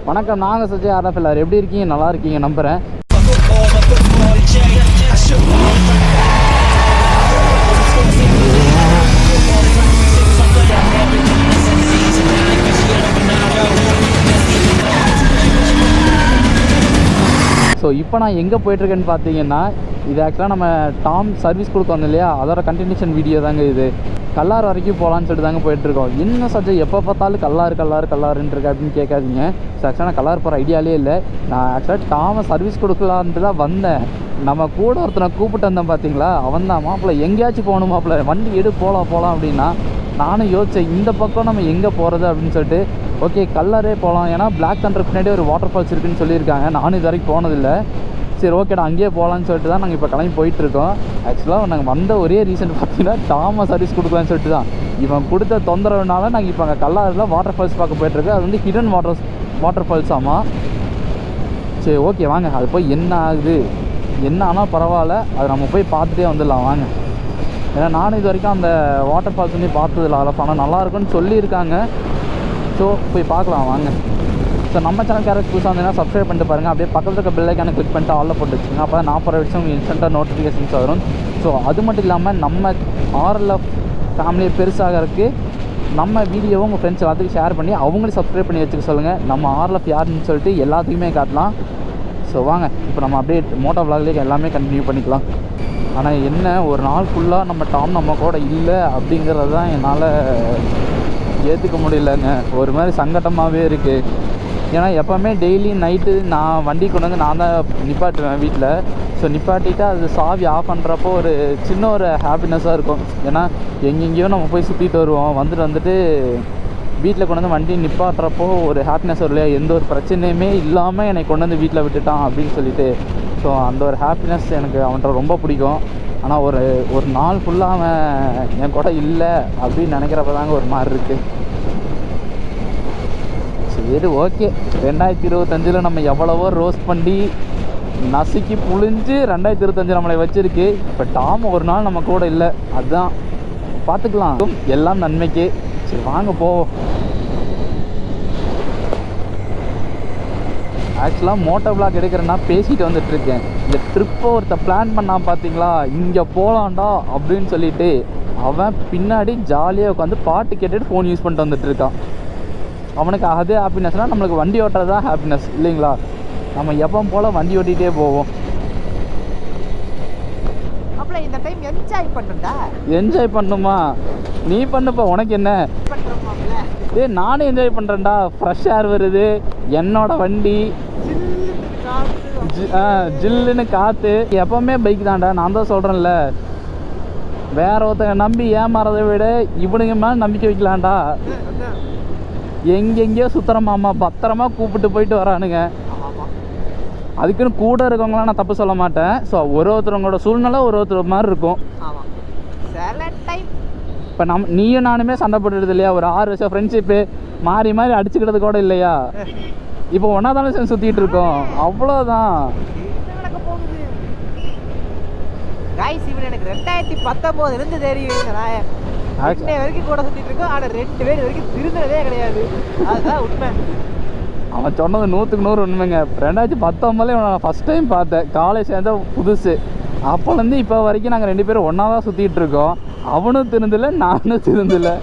வணக்கம், நாங்கள் சஜய் ஆர்எஃப். எல்லாரும் எப்படி இருக்கீங்க? நல்லா இருக்கீங்க நம்புகிறேன். ஸோ இப்போ நான் எங்கே போயிட்டுருக்கேன்னு பார்த்தீங்கன்னா, இது ஆக்சுவலாக நம்ம டாம் சர்வீஸ் கொடுக்க வந்தோம் இல்லையா, அதோட கண்டினியூஷன் வீடியோ தாங்க இது. கல்லார் வரைக்கும் போகலான்னு சொல்லிட்டு தாங்க போயிட்டுருக்கோம். என்ன சஜய் எப்போ பார்த்தாலும் கல்லாருன்னு இருக்கு அப்படின்னு கேட்காதீங்க. ஸோ ஆக்சுவலாக நான் கல்லார் போகிற ஐடியாலே இல்லை. நான் ஆக்சுவலாக டாமை சர்வீஸ் கொடுக்கலான்ட்டு தான் வந்தேன். நம்ம கூட ஒருத்தனை கூப்பிட்டு வந்தேன் பார்த்தீங்களா, அவன் தான் மாப்பிள்ளை எங்கேயாச்சும் போகணும் மாப்பிள்ளை, வண்டி எடு போகலாம் அப்படின்னா. நானும் யோசித்தேன் இந்த பக்கம் நம்ம எங்கே போகிறது அப்படின்னு சொல்லிட்டு. ஓகே கல்லாரே போகலாம், ஏன்னா பிளாக் தண்டர் பின்னாடி ஒரு வாட்டர் ஃபால்ஸ் இருக்குதுன்னு சொல்லியிருக்காங்க. நானும் இது வரைக்கும் போனதில்லை. சரி ஓகேடா அங்கேயே போகலான்னு சொல்லிட்டு தான் நாங்கள் இப்போ கிளம்பி போயிட்டுருக்கோம். ஆக்சுவலாக நாங்கள் வந்த ஒரே ரீசன் பார்த்தீங்கன்னா டாமை சர்வீஸ் கொடுக்கலான்னு சொல்லிட்டு தான். இவன் கொடுத்த தொந்தரவுனால நாங்கள் இப்போ அங்கே கல்லாரில் வாட்டர் ஃபால்ஸ் பார்க்க போயிட்டுருக்கு. அது வந்து ஹிடன் வாட்டர் ஃபால்ஸ் ஆமாம். சரி ஓகே வாங்க, அது போய் என்ன ஆகுது என்ன ஆனால் பரவாயில்ல, அது நம்ம போய் பார்த்துட்டே வந்துடலாம் வாங்க. ஏன்னா நானும் இது வரைக்கும் அந்த வாட்டர் ஃபால்ஸ் வந்து பார்த்ததில்ல. அதில் ஆனால் நல்லாயிருக்குன்னு சொல்லியிருக்காங்க. ஸோ போய் பார்க்கலாம் வாங்க. ஸோ நம்ம சேனல் யாராவது புதுசாக வந்தீங்கன்னா சப்ஸ்கிரைப் பண்ணிட்டு பாருங்கள். அப்படியே பக்கத்தில் இருக்க பெல் ஐக்கானை கிளிக் பண்ணிட்டு ஆலில் போட்டு வச்சுக்கோங்க. அப்போ தான் நான் போகிற விஷயம் உங்களுக்கு இன்ஸ்டண்ட்டாக நோட்டிஃபிகேஷன்ஸ் வரும். ஸோ அது மட்டும் இல்லாமல் நம்ம ஆர்எல்எஃப் ஃபேமிலியை பெருசாகிறதுக்கு நம்ம வீடியோவை உங்கள் ஃப்ரெண்ட்ஸ் எல்லாத்துக்கும் ஷேர் பண்ணி அவங்களையும் சப்ஸ்கிரைப் பண்ணி வச்சுக்க சொல்லுங்கள். நம்ம ஆர்எல்எஃப் யாருன்னு சொல்லிட்டு எல்லாத்துக்குமே காட்டலாம். ஸோ வாங்க இப்போ நம்ம அப்படியே மோட்டோ விளாக்லேயே எல்லாமே கண்டினியூ பண்ணிக்கலாம். ஆனால் என்ன ஒரு நாள் ஃபுல்லாக நம்ம டாம் நம்ம கூட இல்லை அப்படிங்கிறது தான் என்னால் ஏற்றுக்க முடியலங்க. ஒரு மாதிரி சங்கட்டமாகவே இருக்குது. ஏன்னா எப்போவுமே டெய்லி நைட்டு நான் வண்டி கொண்டு வந்து நான் தான் நிப்பாட்டுவேன் வீட்டில். ஸோ நிப்பாட்டிட்டு அது சாவி ஆஃப் பண்ணுறப்போ ஒரு சின்ன ஒரு ஹாப்பினஸ்ஸாக இருக்கும். ஏன்னா எங்கெங்கேயோ நம்ம போய் சுற்றிட்டு வருவோம், வந்துட்டு வீட்டில் கொண்டு வந்து வண்டி நிப்பாட்டுறப்போ ஒரு ஹாப்பினஸ் வரும் இல்லையா, எந்த ஒரு பிரச்சனையுமே இல்லாமல் என்னை கொண்டு வந்து வீட்டில் விட்டுட்டான் அப்படின்னு சொல்லிட்டு. ஸோ அந்த ஒரு ஹாப்பினஸ் எனக்கு அவன்கிட்ட ரொம்ப பிடிக்கும். ஆனால் ஒரு நாள் ஃபுல்லாக அவன் என் கூட இல்லை அப்படின்னு நினைக்கிறப்ப தாங்க ஒரு மாதிரி இருக்குது. சரி ஓகே, 2025 நம்ம எவ்வளவோ ரோஸ்ட் பண்ணி நசுக்கி புழிஞ்சு 2025 நம்மளை வச்சுருக்கு. இப்போ டாம் ஒரு நாள் நம்ம கூட இல்லை, அதுதான் பார்த்துக்கலாம், எல்லாம் நன்மைக்கு. சரி வாங்க போவோம். ஆக்சுவலாக மோட்டோ விளாக் எடுக்கிறேன்னா பேசிட்டு வந்துட்டுருக்கேன். இந்த ட்ரிப்பை ஒருத்தர் பிளான் பண்ணான் பார்த்தீங்களா, இங்கே போகலான்டா அப்படின்னு சொல்லிட்டு அவன் பின்னாடி ஜாலியாக உட்காந்து பாட்டு கேட்டுட்டு ஃபோன் யூஸ் பண்ணிட்டு வந்துட்டுருக்கான். அவனுக்கு அதே ஹாப்பினஸ்னால் நம்மளுக்கு வண்டி ஓட்டுறது தான் ஹாப்பினஸ் இல்லைங்களா. நம்ம எப்போ போல் வண்டி ஓட்டிகிட்டே போவோம். அப்பல இந்த டைம் என்ஜாய் பண்ணுடா. என்ஜாய் பண்ணுமா? நீ பண்ணுப்பா, உனக்கு என்ன? நானும் என்ஜாய் பண்ணுறேன்டா. ஃப்ரெஷ் ஏர் வருது, என்னோட வண்டி, ஜில்லுன்னு காற்று. எப்போவுமே பைக் தான்டா. நான் தான் சொல்கிறேன்ல, வேற ஒருத்தங்க நம்பி ஏமாறதை விட இவனுங்க மேலே நம்பிக்கை வைக்கலான்டா. எங்கெங்கேயோ சுத்தரமாமா பத்திரமா கூப்பிட்டு போயிட்டு வரானுங்க. அதுக்குன்னு கூட இருக்கவங்களாம் நான் தப்பு சொல்ல மாட்டேன். ஸோ ஒருத்தவங்களோட சூழ்நிலை ஒருத்தர் மாதிரி இருக்கும். இப்போ நீயும் நானுமே சண்டை போட்டுடுது இல்லையா, ஒரு 6 வருஷம் ஃப்ரெண்ட்ஷிப்பு மாறி அடிச்சுக்கிட்டது கூட இல்லையா. இப்போ ஒன்றா தானே சேர்ந்து சுற்றிட்டு இருக்கோம், அவ்வளோதான். எனக்கு 2019 இருந்து தெரியும் வரைக்கும் கூட சுற்றிட்டு இருக்கோம். ஆனால் 2 பேர் வரைக்கும் திருந்ததே கிடையாது. அதுதான் உண்மை. அவன் சொன்னது 100க்கு 100 உண்மைங்க. 2019 நான் ஃபஸ்ட் டைம் பார்த்தேன். காலேஜ் சேர்ந்த புதுசு. அப்போலேருந்து இப்போ வரைக்கும் நாங்கள் 2 பேரும் ஒன்றா தான் சுற்றிட்டு இருக்கோம். அவனும் திருந்தலை, நானும் திருந்தலை.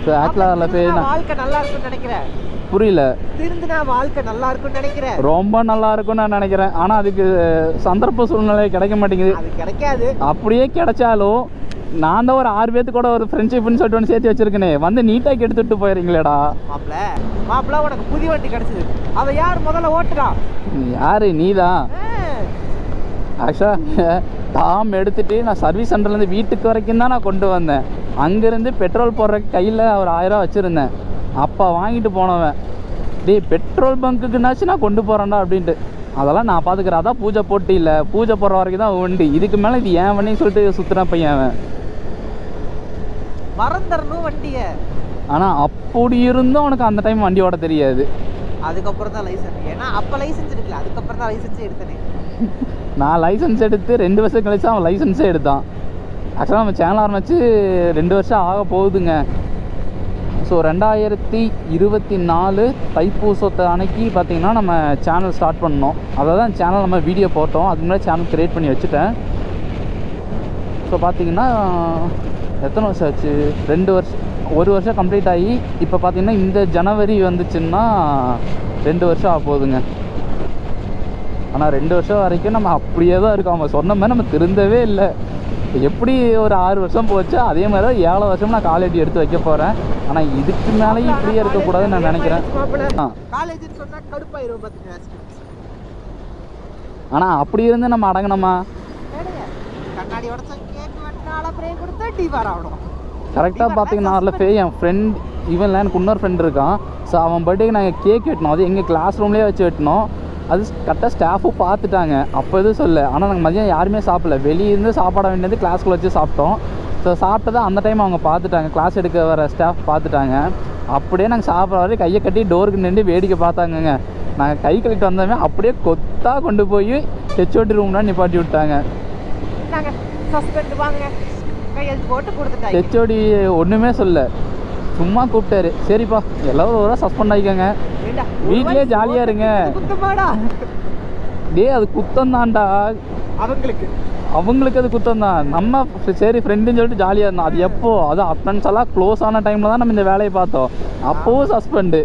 வாழ்க்கை நல்லா இருக்குன்னு நினைக்கிறேன். புரியல. திருந்தினா வாழ்க்கை நல்லா இருக்குன்னு நினைக்கிறேன். ரொம்ப நல்லா இருக்குன்னு நான் நினைக்கிறேன். ஆனால் அதுக்கு சந்தர்ப்ப சூழ்நிலை கிடைக்க மாட்டேங்குது. அது கிடைக்காது. அப்படியே கிடைச்சாலும் நான் தான் ஒரு 6 பேர்த்து கூட ஒரு ஃப்ரெண்ட்ஷிப்னு சொல்லிட்டு ஒன்று சேர்த்து வச்சிருக்கேனே, வந்து நீட்டாக எடுத்துட்டு போயிடுறீங்களேடா. மாப்பிள்ள உனக்கு புதிய வண்டி கிடைச்சது. அவ யார் முதல்ல ஓட்டுறான்? யாரு? நீ தான். ஆக்சுவலாக டாம் எடுத்துகிட்டு நான் சர்வீஸ் சென்டர்லேருந்து வீட்டுக்கு வரைக்கும் தான் நான் கொண்டு வந்தேன். அங்கேருந்து பெட்ரோல் போடுறதுக்கு கையில் ஒரு 1000 வச்சுருந்தேன். அப்போ வாங்கிட்டு போனவன், டேய் பெட்ரோல் பங்க்குக்குனாச்சும் நான் கொண்டு போகிறேன்டா அப்படின்ட்டு. அதெல்லாம் நான் பார்த்துக்கிறேன். அதான் பூஜை போட்டு இல்லை, பூஜை போடுற வரைக்கும் தான் வண்டி. இதுக்கு மேலே இது ஏன் வண்டின்னு சொல்லிட்டு சுற்றுறேன் பையன் அவன். மறந்துடணும் வண்டியை. ஆனால் அப்படி இருந்தும் அவனுக்கு அந்த டைம் வண்டி ஓட தெரியாது. அதுக்கப்புறம் தான் லைசன்ஸ். ஏன்னா அப்போ லைசன்ஸ் எடுக்கல, அதுக்கப்புறம் தான் லைசன்ஸே எடுத்தேன். நான் லைசன்ஸ் எடுத்து 2 வருஷம் கழிச்சு அவன் லைசன்ஸே எடுத்தான். ஆக்சுவலாக நம்ம சேனல் ஆரம்பிச்சு 2 வருஷம் ஆக போகுதுங்க. ஸோ ஸோ 2024 தைப்பூசத்தை அன்னைக்கு பார்த்திங்கன்னா நம்ம சேனல் ஸ்டார்ட் பண்ணோம். அதை தான் சேனல் நம்ம வீடியோ போட்டோம். அதுக்கு முன்னாடி சேனல் க்ரியேட் பண்ணி வச்சுட்டேன். ஸோ பார்த்திங்கன்னா எத்தனை வருஷம் ஆச்சு, 2 வருஷம், 1 வருஷம் கம்ப்ளீட் ஆகி இப்போ பார்த்திங்கன்னா இந்த ஜனவரி வந்துச்சுன்னா 2 வருஷம் ஆக போகுதுங்க. ஆனால் 2 வருஷம் வரைக்கும் நம்ம அப்படியே தான் இருக்கோம். அவங்க சொன்ன மாதிரி நம்ம திருந்தவே இல்லை. எப்படி ஒரு 6 வருஷம் போச்சு, அதே மாதிரி தான் 7 வருஷம் நான் காலேஜ் எடுத்து வைக்க போகிறேன். ஆனால் இதுக்கு மேலேயும் இப்படியே இருக்கக்கூடாதுன்னு நான் நினைக்கிறேன். ஆனால் அப்படி இருந்து நம்ம அடங்கணுமா? கரெக்டாக பார்த்தீங்கன்னா என் ஃப்ரெண்ட் இவன்ல எனக்கு இன்னொரு ஃப்ரெண்ட் இருக்கான். ஸோ அவன் பர்த்டேக்கு நாங்கள் கேக் வெட்டினோம். அது எங்கள் கிளாஸ் ரூம்லேயே வச்சு வெட்டினோம். அது கரெக்டாக ஸ்டாஃபும் பார்த்துட்டாங்க. அப்போ எதுவும் சொல்ல. ஆனால் நாங்கள் மதியம் யாருமே சாப்பிடல. வெளியிருந்து சாப்பாட வேண்டியது கிளாஸ்க்குள்ளே வச்சு சாப்பிட்டோம். ஸோ சாப்பிட்டதை அந்த டைம் அவங்க பார்த்துட்டாங்க. கிளாஸ் எடுக்க வர ஸ்டாஃப் பார்த்துட்டாங்க. அப்படியே நாங்கள் சாப்பிட்ற வரை கையை கட்டி டோருக்கு நின்று வேடிக்கை பார்த்தாங்கங்க. நாங்கள் கை கழிட்டு வந்தோமே அப்படியே கொத்தாக கொண்டு போய் ஹெச்ஓடி ரூம்லாம் நிப்பாட்டி விட்டாங்க. ஹெச்ஓடி ஒன்றுமே சொல்ல, சும்மா கூப்பிட்டாரு. சரிப்பா எல்லோரும் ஒரு சஸ்பெண்ட் ஆகிக்கோங்க, வீட்லேயே ஜாலியாக இருங்க. டே அது குத்தம் தான்டா, அவங்களுக்கு அது குத்தம் தான். நம்ம சரி ஃப்ரெண்டுன்னு சொல்லிட்டு ஜாலியாக இருந்தோம். அது எப்போ, அது அட்டன்ஸ் எல்லாம் க்ளோஸ் ஆன டைமில் தான் நம்ம இந்த வேலையை பார்த்தோம். அப்போவும் சஸ்பெண்டு.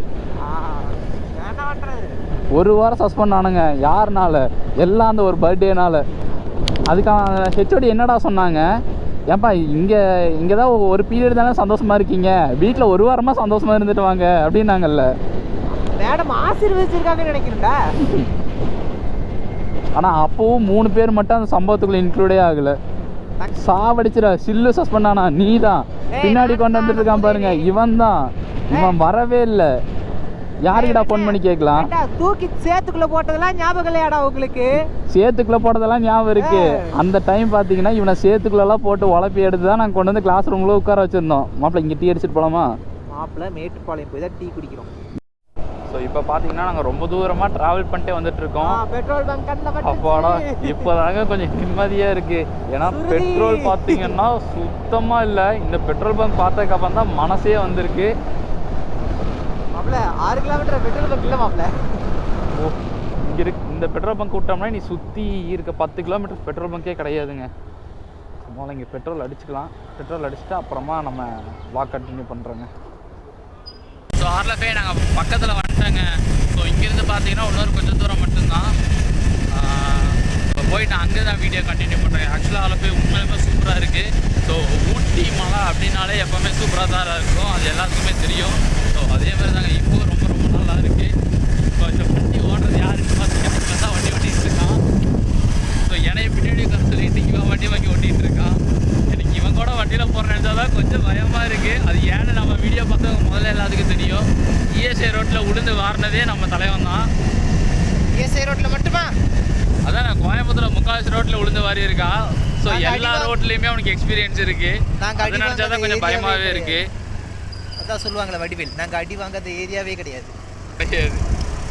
1 வாரம் சஸ்பெண்ட் ஆனுங்க. யாருனால? எல்லாம் அந்த ஒரு பர்த்டேனால. அதுக்கான ஹெச்ஓடி என்னடா சொன்னாங்க, ஏன்ப்பா இங்கே தான் ஒரு பீரியட் தானே சந்தோஷமாக இருக்கீங்க, வீட்டில் 1 வாரமாக சந்தோஷமாக இருந்துட்டு வாங்க அப்படின்னாங்கல்ல. மேடம் ஆசீர்வதிச்சிருக்காங்கன்னு நினைக்கிறேன்டா. ஆனால் அப்போவும் 3 பேர் மட்டும் அந்த சம்பவத்துக்குள்ள இன்க்ளூடே ஆகலை. சாவடிச்சிட சில்லு சஸ்பெண்ட் ஆனா நீ தான். பின்னாடி கொண்டு வந்துட்டு இருக்கான் பாருங்க, இவன் தான். இவன் வரவே இல்லை. யாருக்கிட்ட ஃபோன் பண்ணி கேட்கலாம்? தூக்கி சேத்துக்குள்ள போட்டதெல்லாம் ஞாபகம் இல்லையாடா உங்களுக்கு? சேத்துக்குள்ள போட்டதெல்லாம் ஞாபகம் இருக்கு. அந்த டைம் பார்த்தீங்கன்னா இவனை சேத்துக்குள்ளெல்லாம் போட்டு உழப்பி எடுத்து தான் நாங்கள் கொண்டு வந்து கிளாஸ் ரூம்ல உட்கார வச்சிருந்தோம். மாப்பிள்ள இங்கே டீ அடிச்சுட்டு போலாமா? மாப்பிள்ள மேட்டுப்பாளையம் போய் தான் டீ குடிக்கிறோம். ஸோ இப்போ பார்த்தீங்கன்னா நாங்கள் ரொம்ப தூரமாக ட்ராவல் பண்ணிட்டே வந்துட்டு இருக்கோம். பெட்ரோல் பங்க் அப்பாடா இப்போதாங்க கொஞ்சம் நிம்மதியாக இருக்கு. ஏன்னா பெட்ரோல் பார்த்தீங்கன்னா சுத்தமாக இல்லை. இந்த பெட்ரோல் பங்க் பார்த்ததுக்கப்புறம் தான் மனசே வந்திருக்கு. 6 கிலோமீட்டர் பெட்ரோல் பங்க் இல்லை மாப்பிள்ள. ஓ இங்கே இருக்கு. இந்த பெட்ரோல் பங்க் விட்டோம்னா நீ சுற்றி இருக்க 10 கிலோமீட்டர் பெட்ரோல் பங்கே கிடையாதுங்க. முதல்ல இங்கே பெட்ரோல் அடிச்சுக்கலாம். பெட்ரோல் அடிச்சுட்டு அப்புறமா நம்ம வாக் கண்டினியூ பண்ணுறோங்க. ஸோ ஆர்லஃபே நாங்கள் பக்கத்தில் வந்துட்டோங்க. ஸோ இங்கேருந்து பார்த்தீங்கன்னா இன்னொரு கொஞ்சம் தூரம் மட்டும்தான். இப்போ போயிட்டு அங்கே தான் வீடியோ கண்டினியூ பண்ணுறேன். ஆக்சுவலாக ஆர்லஃபே உண்மையுமே சூப்பராக இருக்குது. ஸோ ஊட்டி மலை அப்படின்னாலே எப்போவுமே சூப்பராக தான் இருக்கும், அது எல்லாத்துக்குமே தெரியும். ஸோ அதே மாதிரி தாங்க இப்போ ரொம்ப ரொம்ப நல்லா இருக்குது. இப்போ இந்த வண்டி ஓடுறது யாருக்கு பார்த்தீங்கன்னா தான் வண்டி ஓட்டிகிட்டு இருக்கான். ஸோ என்னைய பின்னாடி உட்காந்து சொல்லிட்டு இவன் வண்டி வாங்கி ஓட்டிகிட்டு இருக்கான். எனக்கு இவன் கூட வண்டியில் போகிற நினச்சா தான் கொஞ்சம் பயமாக இருக்குது. அது ஏன்னு நம்ம வீடியோ பார்த்தவங்க முதல்ல எல்லாத்துக்கும் தெரியும். இஎஸ்ஐ ரோட்டில் உளுந்து வாரினதே நம்ம தலைவன் தான். இஎஸ்ஐ ரோட்டில் மட்டுமா? அதான் நான் கோயம்புத்தூர் முக்கால்வாசி ரோட்டில் உளுந்து வாரி இருக்கா. ஸோ எல்லா ரோட்லேயுமே அவனுக்கு எக்ஸ்பீரியன்ஸ் இருக்குது. அது நினச்சா தான் கொஞ்சம் பயமாகவே இருக்குது. அதான் சொல்லுவாங்களே வடிவேல், நாங்கள் அடி வாங்காத ஏரியாவே கிடையாது. கிடையாது.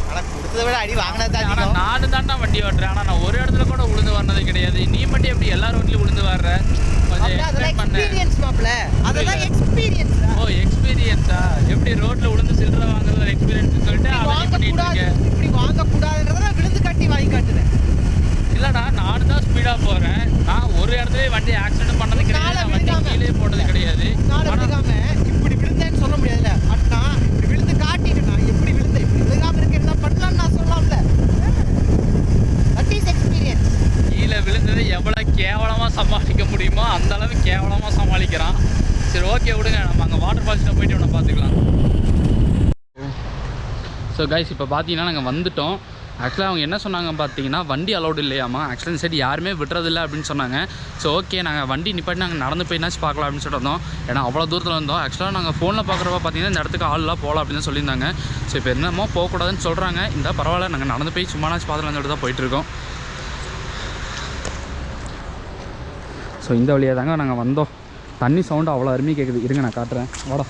ஆனால் கொடுத்ததை விட அடி வாங்கினது. ஆனால் நானும் தான்டா வண்டி ஓட்டுறேன். ஆனால் நான் ஒரு இடத்துல கூட உளுந்து வாரினதே கிடையாது. நீ மட்டும் எப்படி எல்லா ரோட்லையும் உளுந்து வாடுற? எக்ஸ்பீரியன்ஸ் மாப்ள, அதெல்லாம் எக்ஸ்பீரியன்ஸ். ஓ எக்ஸ்பீரியன்ஸா? எப்படி ரோட்ல உளுந்து சில்லற வாங்குறது எக்ஸ்பீரியன்ஸ் சொல்லிட்டு அதை பண்ணிட்டு இருக்கேன். இப்படி வாங்க கூடாதுன்றத விழுந்து கட்டி வாங்கி காட்டுறேன். இல்லடா நானும் தான் ஸ்பீடா போறேன். நான் ஒரு இடத்துலயே வண்டி ஆக்சிடென்ட் பண்ணது கிடையாது. வண்டி கீழே போட்டது கிடையாது. இப்படி விழுந்தேன்னு சொல்ல முடியாதுல்ல. அண்ணா இப்படி விழுந்து காட்டிட்டேன். எப்படி விழுந்து இப்படி விழுகாம இருக்க என்ன பண்ணலாம் நான் சொல்லலாம்ல. That is experience. கீழே விழுந்ததை எவ்வளவு கேவலமா சமாளிக்க முடியுமோ அந்த அளவு கேவலமா சமாளிக்கிறான். சரி ஓகே விடுங்க, நம்ம அங்கே வாட்டர் ஃபால்ஸில் போயிட்டு ஒன்று பார்த்துக்கலாம். ஸோ கைஸ் இப்போ பார்த்தீங்கன்னா நாங்கள் வந்துட்டோம். ஆக்சுவலாக அவங்க என்ன சொன்னாங்க பார்த்தீங்கன்னா வண்டி அலௌடு இல்லையாமா. ஆக்சுவலாக இந்த சைடு யாருமே விட்டுறதில்லை அப்படின்னு சொன்னாங்க. ஸோ ஓகே நாங்கள் வண்டி நிப்பாட்டி நாங்கள் நடந்து போயினாச்சு பார்க்கலாம் அப்படின்னு சொல்லிட்டு வந்தோம். ஏன்னா அவ்வளோ தூரத்தில் வந்தோம். ஆக்சுவலாக நாங்கள் ஃபோனில் பார்க்குறப்ப பார்த்தீங்கன்னா இந்த இடத்துக்கு ஆள்லாம் போகலாம் அப்படின்னு சொல்லியிருந்தாங்க. ஸோ இப்போ என்னமோ போகக்கூடாதுன்னு சொல்கிறாங்க. இந்த பரவாயில்ல, நாங்கள் நடந்து போய் சும்மானாச்சு பார்த்துலாம் சொல்லிட்டு தான் போயிட்டுருக்கோம். ஸோ இந்த வழியாக தாங்க நாங்கள் வந்தோம். தண்ணி சவுண்டு அவ்வளோ அருமையாக கேட்குது. இருங்க நான் காட்டுறேன், வாடா.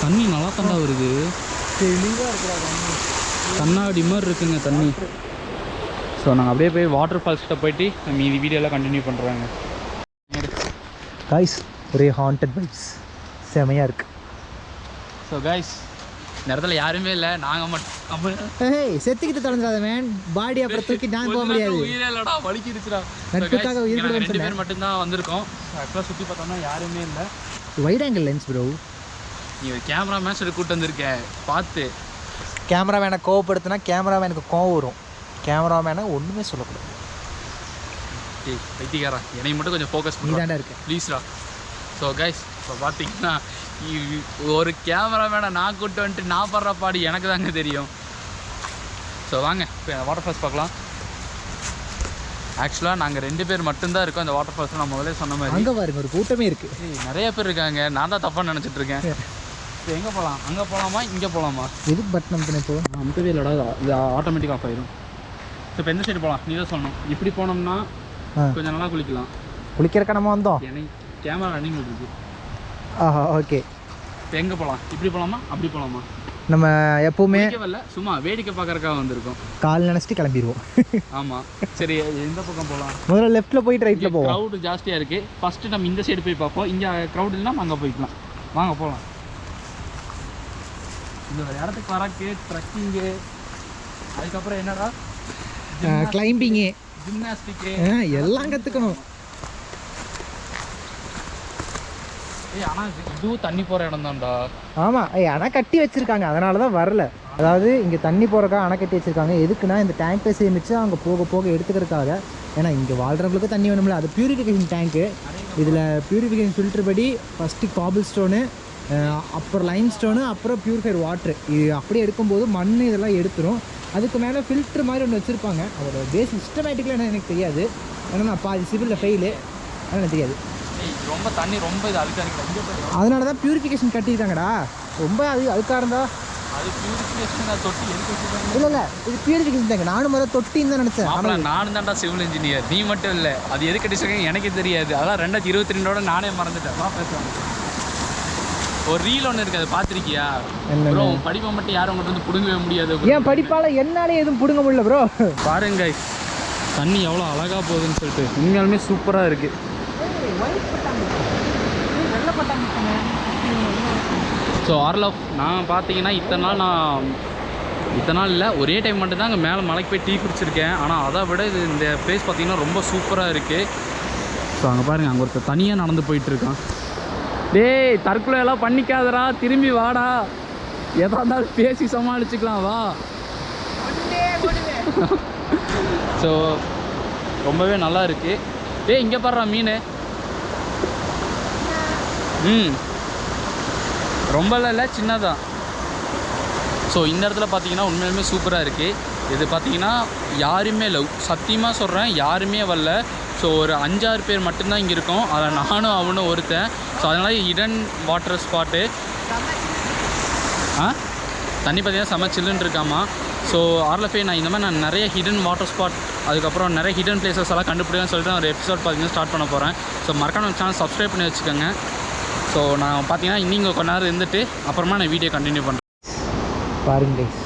தண்ணி நல்லா தண்டா வருது, தெளிவாக இருக்குடா. கண்ணாடி மாதிரி இருக்குங்க தண்ணி. ஸோ நாங்கள் அப்படியே போய் வாட்டர் ஃபால்ஸ்கிட்ட போயிட்டு மீதி வீடியோலாம் கண்டினியூ பண்ணுறாங்க. காய்ஸ் ஒரே ஹாண்டட் வைப்ஸ் செமையாக இருக்குது. ஸோ காய்ஸ் இந்த இடத்துல யாருமே இல்லை, நாங்கள் மட்டும். ஏய் செத்துக்கிட்டு தொலைஞ்சாத மேன், பாடி அப்புறம் தூக்கி நாங்கள் போக முடியாது. உயிரே இல்லைடா, வலிக்கிடுச்சுடா. நட்புக்காக உயிர் கூட 2 பேர் மட்டும்தான் வந்திருக்கோம். ஆக்சுவலாக சுற்றி பார்த்தோம்னா யாருமே இல்லை. Wide angle lens bro. நீ ஒரு கேமரா மேன் சொல்லி கூப்பிட்டு வந்திருக்கேன், பார்த்து. கேமராமேனை கோவப்படுத்தினா கேமராமேனுக்கு கோவம் வரும். கேமராமேனை ஒன்றுமே சொல்லக்கூடாது. ஏய் வைத்திகாரா, என்னை மட்டும் கொஞ்சம் ஃபோக்கஸ் நீ பண்ணி தாண்டா இருக்கு ப்ளீஸ்ரா. ஸோ கைஸ் இப்போ பார்த்தீங்கன்னா ஒரு கேமராமேனை நான் கூப்பிட்டு வந்துட்டு நான் படுற பாடி எனக்கு தாங்க தெரியும். ஸோ வாங்க இப்போ வாட்டர் ஃபால்ஸ் பார்க்கலாம். ஆக்சுவலாக நாங்கள் 2 பேர் மட்டும்தான் இருக்கோம் இந்த வாட்டர் ஃபால்ஸ். நான் முதல்ல சொன்ன மாதிரி அங்கே பாருங்க ஒரு கூட்டமே இருக்குது. நிறைய பேர் இருக்காங்க, நான் தான் தப்பாக நினச்சிட்டு இருக்கேன். இப்போ எங்கே போகலாம்? அங்கே போகலாமா இங்கே போகலாமா? எதுக்கு பட்டன் அமுத்தின இப்போ? அமுத்தவே இல்லைடா, இது ஆட்டோமேட்டிக் ஆஃப் ஆயிடும். ஸோ இப்போ எந்த சைடு போகலாம் நீ தான் சொல்லணும். இப்படி போனோம்னா கொஞ்சம் நல்லா குளிக்கலாம். குளிக்கிறக்கா நம்ம வந்தோம். எனக்கு கேமரா ரன்னிங் இருக்குது. ஆஹா ஓகே. இப்போ எங்கே போகலாம்? இப்படி போகலாமா அப்படி போகலாமா? நம்ம எப்பவுமே வரல, சும்மா வேடிக்கை பார்க்கறக்காக வந்திருக்கோம். கால் நினச்சிட்டு கிளம்பிடுவோம். ஆமாம் சரி, எந்த பக்கம் போகலாம்? முதல்ல லெஃப்ட்டில் போயிட்டு ரைட்டில் போவோம். க்ரௌடு ஜாஸ்தியாக இருக்குது. ஃபஸ்ட்டு நம்ம இந்த சைடு போய் பார்ப்போம். இங்கே க்ரௌட் இல்லைனா அங்கே போய்க்கலாம். வாங்க போகலாம். இந்த இடத்துக்கு வரக்கு ட்ரக்கிங்கு, அதுக்கப்புறம் என்னடா கிளைம்பிங்கு, ஜிம்னாஸ்டிக்கு எல்லாம் கற்றுக்கணும். ஏய் ஆனால் இதுவும் தண்ணி போகிற இடம் தான்டா. ஆமாம், அணை கட்டி வச்சுருக்காங்க, அதனால தான் வரல. அதாவது இங்கே தண்ணி போகிறக்கா அணை கட்டி வச்சுருக்காங்க. எதுக்குன்னா இந்த டேங்கை சேமித்து அவங்க போக போக எடுத்துக்கிறதுக்காக. ஏன்னா இங்கே வாழ்கிறவங்களுக்கு தண்ணி வேணும்ல. அது பியூரிஃபிகேஷன் டேங்க்கு. இதில் பியூரிஃபிகேஷன் ஃபில்ட்ரு படி ஃபஸ்ட்டு காபிள் ஸ்டோனு, அப்புறம் லைம் ஸ்டோனு, அப்புறம் பியூரிஃபைர் வாட்ரு. இது அப்படியே எடுக்கும்போது மண் இதெல்லாம் எடுத்துரும். அதுக்கு மேலே ஃபில்ட்ரு மாதிரி ஒன்று வச்சுருப்பாங்க. அதோட பேஸ் சிஸ்டமேட்டிக்கில் என்ன எனக்கு தெரியாது. ஏன்னா நான் பாதி சிவிலில் ஃபெயிலு, அதனால் எனக்கு தெரியாது. ரொம்ப தண்ணி ரொம்ப இது அழுக்காக இருக்குது. அதனால தான் பியூரிஃபிகேஷன் கட்டியிருக்காங்கடா. ரொம்ப அழுக்காக இருந்தால் அது பியூரிஃபிகேஷன் தொட்டி எதுக்கு வச்சுருக்காங்க? இல்லை இது பியூரிஃபிகேஷன் தாங்க. நானும் முதல்ல தொட்டின்னு தான் நினச்சேன். ஆனால் நானும் தான்டா சிவில் இன்ஜினியர், நீ மட்டும் இல்லை. அது எதுக்கு கட்டிச்சிருக்காங்க எனக்கே தெரியாது. அதெல்லாம் 2022 நானே மறந்துட்டேன். பேசுவாங்க. ஒரு ரீல் ஒன்று இருக்குது, அதை பார்த்துருக்கியா? ப்ரோ படிப்பை மட்டும் யாரும் உங்கள்கிட்ட வந்து பிடுங்கவே முடியாது. ஏன் படிப்பால் என்னாலே எதுவும் பிடுங்க முடியல ப்ரோ. பாருங்க தண்ணி எவ்வளோ அழகாக போகுதுன்னு சொல்லிட்டு உண்மையாலுமே சூப்பராக இருக்குது. ஸோ ஆர்லஃப் நான் பார்த்தீங்கன்னா இத்தனை நாள் இல்லை, ஒரே டைம் மட்டும்தான் அங்கே மேலே மலைக்கு போய் டீ குடிச்சிருக்கேன். ஆனால் அதை விட இது இந்த பிளேஸ் பார்த்தீங்கன்னா ரொம்ப சூப்பராக இருக்குது. ஸோ அங்கே பாருங்கள், அங்கே ஒருத்தர் தனியாக நடந்து போயிட்டுருக்கான். டேய் தற்கொலை எல்லாம் பண்ணிக்காதடா, திரும்பி வாடா, எதா இருந்தாலும் பேசி சமாளிச்சுக்கலாம் வா. ஸோ ரொம்பவே நல்லா இருக்குது. டேய் இங்கே பாடுறா மீன். ரொம்ப இல்லை சின்னதான். ஸோ இந்த இடத்துல பார்த்தீங்கன்னா உண்மையிலுமே சூப்பராக இருக்குது. இது பார்த்தீங்கன்னா யாருமே இல்லை, சத்தியமாக சொல்கிறேன் யாருமே வரல. ஸோ ஒரு 5-6 பேர் மட்டும்தான் இங்கே இருக்கோம். அதில் நானும் அவனும் ஒருத்தன். ஸோ அதனால் ஹிடன் வாட்டர் ஸ்பாட்டு. தண்ணி பார்த்தீங்கன்னா செம்ம சில்லுன்னு இருக்காமா. ஸோ ஆர்லஃபே நான் நிறைய ஹிடன் வாட்டர் ஸ்பாட், அதுக்கப்புறம் நிறைய ஹிடன் பிளேசஸ் எல்லாம் கண்டுபிடிக்கணும்னு சொல்லிட்டு ஒரு எபிசோட் பார்த்தீங்கன்னா ஸ்டார்ட் பண்ண போகிறேன். ஸோ மறக்காம சேனல் சப்ஸ்கிரைப் பண்ணி வச்சுக்கோங்க. ஸோ நான் பார்த்தீங்கன்னா இன்னும் கொஞ்ச நேரம் இருந்துட்டு அப்புறமா நான் வீடியோ கண்டினியூ பண்ணுறேன். பாருங்க கைஸ்,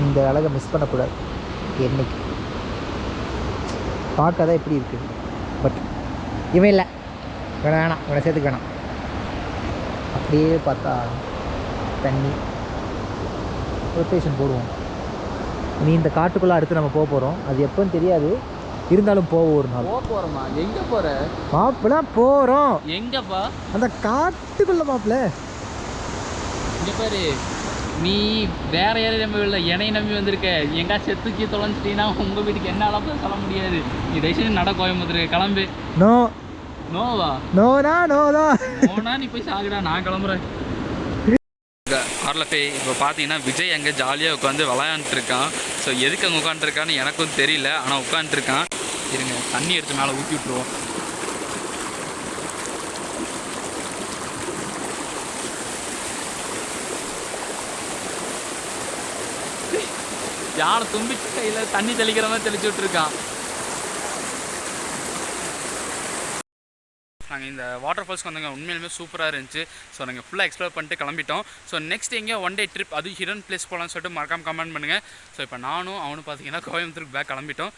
இந்த அழகை மிஸ் பண்ணக்கூடாது. என்னைக்கு பார்க்க தான் எப்படி இருக்குது. பட் இவன் இல்லை, வேணாம் இவனை சேர்த்துக்க வேணாம். அப்படியே பார்த்தா தண்ணி ரொட்டேஷன் போடுவோம். இனி இந்த காட்டுக்குள்ளே அடுத்து நம்ம போக போகிறோம். அது எப்போன்னு தெரியாது, இருந்தாலும் போவோம் ஒரு நாள். போகிறோமா? எங்கே போகிற மாப்பிள்ள? போகிறோம். எங்கப்பா? அந்த காட்டுக்குள்ளே மாப்பிள்ள. இங்கே பாரு, நீ வேற யாரையும் நம்பி இல்லை, என்னையை நம்பி வந்திருக்க. எங்கா செத்துக்கி தொலைஞ்சிட்டீங்கன்னா உங்கள் வீட்டுக்கு என்ன அளவுக்கு சொல்ல முடியாது. நீ தயவுசெய்து நட கோயம்புத்தூர் கிளம்பு. நோவா? நோனா நீ போய் சாகுடா, நான் கிளம்புறேன். ஆர்லஃபே இப்போ பார்த்தீங்கன்னா விஜய் அங்கே ஜாலியாக உட்காந்து விளையாண்டுருக்கான். ஸோ எதுக்கு அங்கே உட்காந்துருக்கான்னு எனக்கும் தெரியல, ஆனால் உட்காந்துருக்கான். இருங்க தண்ணி எடுத்து மேலே ஊற்றி விட்ருவோம். யானை தும்பிச்சு கையில் தண்ணி தெளிக்கிற மாதிரி தெளிச்சு விட்ருக்கான். நாங்கள் இந்த வாட்டர் ஃபால்ஸ்க்கு வந்தாங்க, உண்மையிலுமே சூப்பராக இருந்துச்சு. ஸோ நாங்கள் ஃபுல்லாக எக்ஸ்ப்ளோர் பண்ணிட்டு கிளம்பிட்டோம். ஸோ நெக்ஸ்ட் எங்கேயோ ஒன் டே ட்ரிப், அது ஹிடன் பிளேஸ் போகலான்னு சொல்லிட்டு மறக்காம கமெண்ட் பண்ணுங்கள். ஸோ இப்போ நானும் அவனும் பார்த்தீங்கன்னா கோயம்புத்தூருக்கு பேக் கிளம்பிட்டோம்.